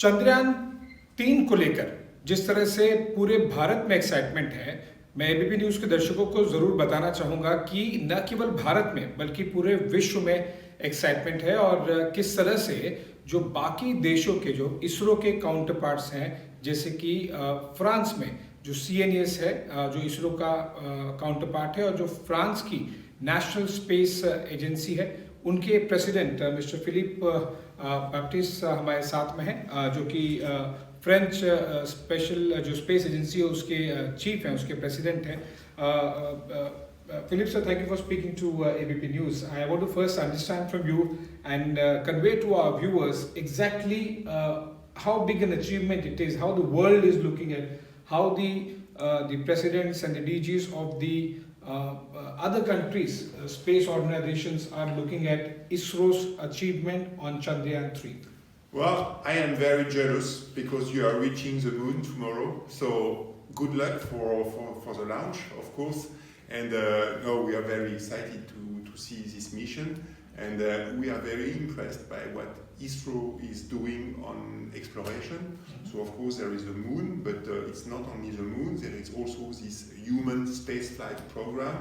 चंद्रयान 3 को लेकर जिस तरह से पूरे भारत में एक्साइटमेंट है, मैं एबीपी न्यूज़ के दर्शकों को ज़रूर बताना चाहूँगा कि न केवल भारत में बल्कि पूरे विश्व में एक्साइटमेंट है और किस तरह से जो बाकी देशों के जो इसरो के काउंटर पार्ट्स हैं, जैसे कि फ्रांस में जो CNES है, जो इसरो का काउंटर पार्ट है, और जो फ्रांस की नेशनल स्पेस एजेंसी है, उनके प्रेसिडेंट मिस्टर फिलिप बैप्टिस्ट हमारे साथ में हैं, जो कि फ्रेंच स्पेशल जो स्पेस एजेंसी है उसके चीफ हैं, उसके प्रेसिडेंट हैं. Philip sir, thank you for speaking to ABP News. I want to first understand from you and convey to our viewers exactly how big an achievement it is, how the world is looking at, how the presidents and the DGs of the other countries, space organizations are looking at ISRO's achievement on Chandrayaan 3. Well, I am very jealous because you are reaching the moon tomorrow. So good luck for the launch, of course. And no, we are very excited to see this mission. And we are very impressed by what ISRO is doing on exploration. So of course there is the moon, but it's not only the moon, there is also this human spaceflight program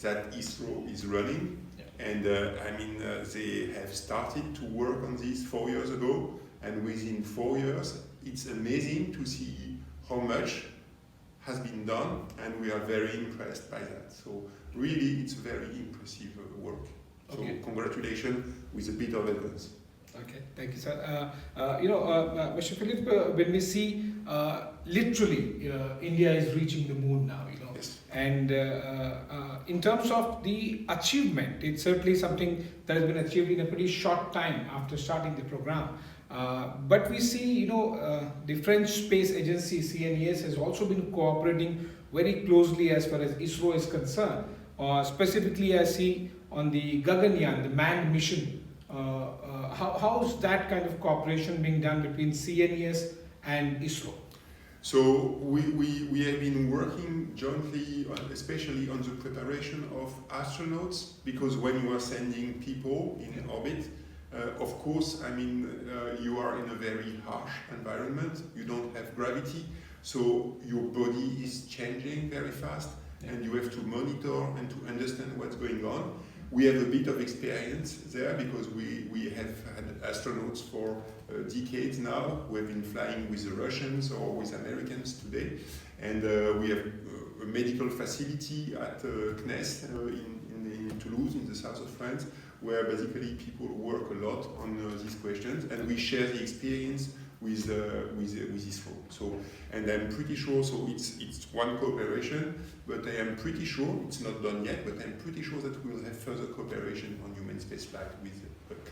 that ISRO is running. And they have started to work on this 4 years ago, and within 4 years, it's amazing to see how much has been done, and we are very impressed by that. So really, it's very impressive work. So congratulations with a bit of advance. Okay, thank you, sir. Mr. Philippe, when we see literally India is reaching the moon now, Yes. And in terms of the achievement, it's certainly something that has been achieved in a pretty short time after starting the program. But we see, the French space agency CNES has also been cooperating very closely as far as ISRO is concerned. Specifically, I see on the Gaganyaan, the manned mission. How's that kind of cooperation being done between CNES and ISRO? So we have been working jointly, especially on the preparation of astronauts, because when you are sending people in orbit, of course, you are in a very harsh environment. You don't have gravity, so your body is changing very fast, and you have to monitor and to understand what's going on. We have a bit of experience there because we have had astronauts for decades now. We have been flying with the Russians or with Americans today, and we have a medical facility at CNES in Toulouse, in the south of France, where basically people work a lot on these questions, and we share the experience with ISRO. So, and I'm pretty sure. So it's one cooperation, but I am pretty sure it's not done yet. But I'm pretty sure that we will have further cooperation on human spaceflight with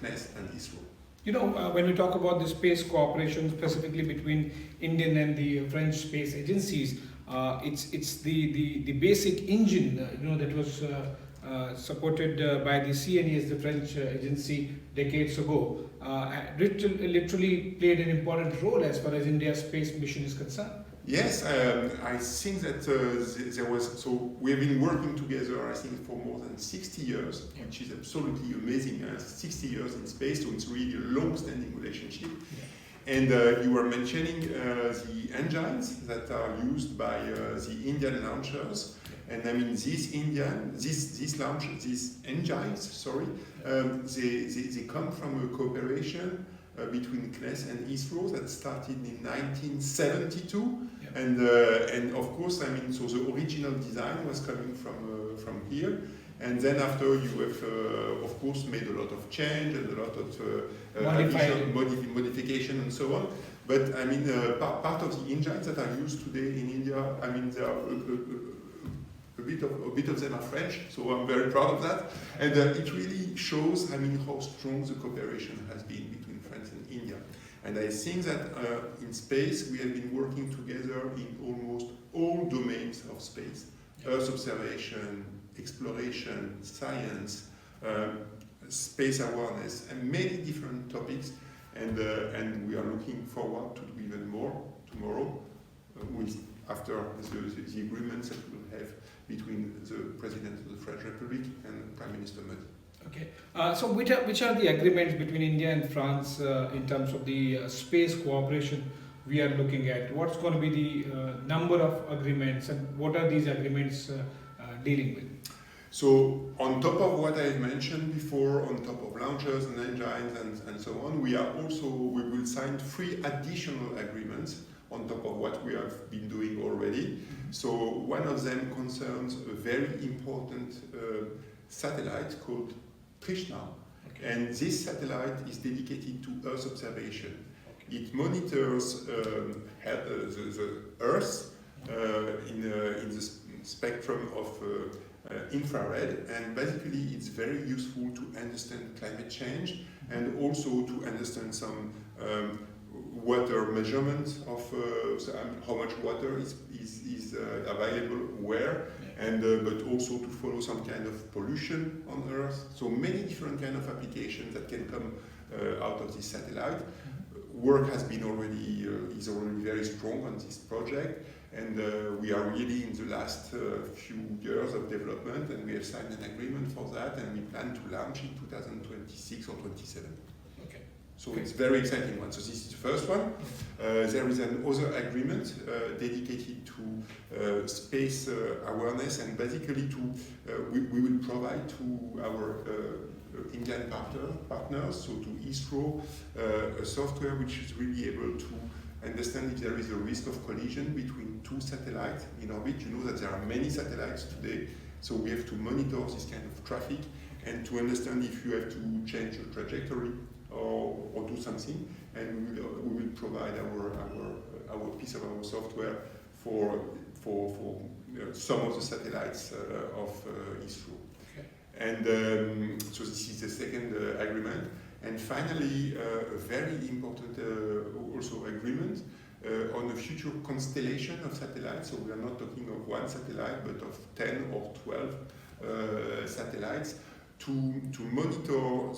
CNES and ISRO. When we talk about the space cooperation specifically between Indian and the French space agencies, it's the basic engine, that was supported by the CNES, the French agency, decades ago, literally played an important role as far as India's space mission is concerned. Yes, I think that there was, so we have been working together, I think, for more than 60 years, which is absolutely amazing. 60 years in space, so it's really a long-standing relationship. And you were mentioning the engines that are used by the Indian launchers. And these engines, they come from a cooperation between CNES and ISRO that started in 1972. And of course, so the original design was coming from here. And then after you have, of course, made a lot of change and a lot of modification and so on. But part of the engines that are used today in India, there are a bit of them are French, so I'm very proud of that. And it really shows, how strong the cooperation has been between France and India. And I think that in space we have been working together in almost all domains of space: Earth observation, exploration, science, space awareness, and many different topics. And we are looking forward to do even more tomorrow, after the agreements that we will have between the President of the French Republic and Prime Minister Modi. Okay. So which are the agreements between India and France in terms of the space cooperation we are looking at? What's going to be the number of agreements, and what are these agreements dealing with? So on top of what I mentioned before, on top of launchers and engines and so on, we will sign 3 additional agreements on top of what we have been doing already. So one of them concerns a very important satellite called Trishna. Okay. And this satellite is dedicated to Earth observation. Okay. It monitors the Earth in the spectrum of infrared, and basically it's very useful to understand climate change and also to understand some water measurement of how much water is available where, and but also to follow some kind of pollution on Earth. So many different kind of applications that can come out of this satellite. Work has been already is already very strong on this project, and we are really in the last few years of development, and we have signed an agreement for that, and we plan to launch in 2026 or 27. Okay. So it's very exciting one. So this is the first one. There is another agreement dedicated to space awareness, and basically we will provide to our Indian partners, so to ISRO, a software which is really able to understand if there is a risk of collision between 2 satellites in orbit. You know that there are many satellites today, so we have to monitor this kind of traffic and to understand if you have to change your trajectory or do something. And we will provide our piece of our software for some of the satellites of ISRO. Okay. And so this is the second agreement. And finally, a very important also agreement on a future constellation of satellites. So we are not talking of 1 satellite, but of 10 or 12 satellites to monitor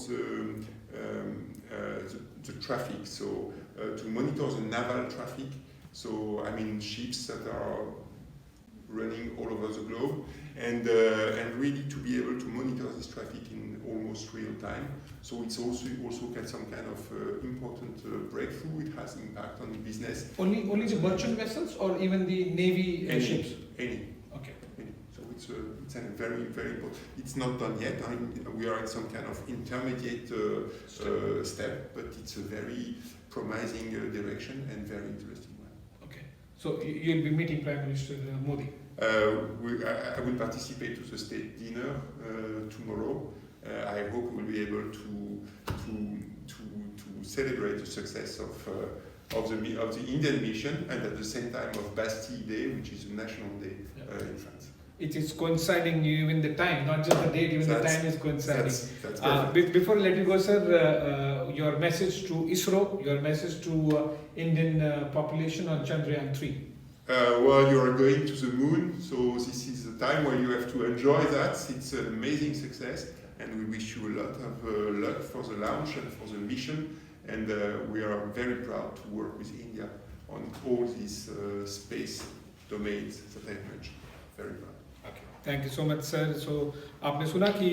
the traffic. So to monitor the naval traffic. So I mean ships that are running all over the globe, and really to be able to monitor this traffic in almost real time. So it's also got some kind of important breakthrough. It has impact on the business. Only the merchant vessels, or even the navy ships? Any. Okay. Any. So it's a very, very important. It's not done yet. I mean, we are in some kind of intermediate step, but it's a very promising direction and very interesting one. Okay. So you'll be meeting Prime Minister Modi? I will participate to the state dinner tomorrow. I hope we'll be able to celebrate the success of the Indain mission, and at the same time of Bastille Day, which is a national day in France. It is coinciding even the time, not just the date, even the time is coinciding. That's before I let you go, sir, your message to ISRO, your message to Indian population on Chandrayaan-3. Well, you are going to the moon, so this is the time where you have to enjoy that. It's an amazing success, and we wish you a lot of luck for the launch and for the mission. And we are very proud to work with India on all these space domains that I mentioned. Very proud. Thank you so much sir. So आपने सुना कि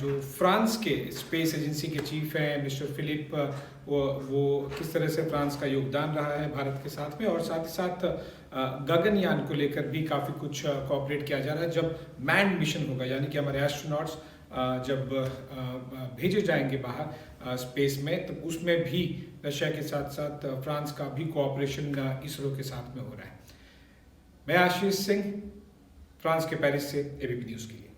जो France के space agency के chief हैं mister Philippe, वो किस तरह से फ्रांस का योगदान रहा है भारत के साथ में, और साथ ही साथ गगनयान को लेकर भी काफ़ी कुछ कोऑपरेट किया जा रहा है. जब मैन्ड मिशन होगा, यानी कि हमारे एस्ट्रोनॉट्स जब भेजे जाएंगे बाहर स्पेस में, तो उसमें भी रशिया के साथ साथ फ्रांस का भी कोऑपरेशन इसरो के साथ में हो रहा है. मैं आशीष सिंह, फ्रांस के पेरिस से एबीपी न्यूज़ के लिए.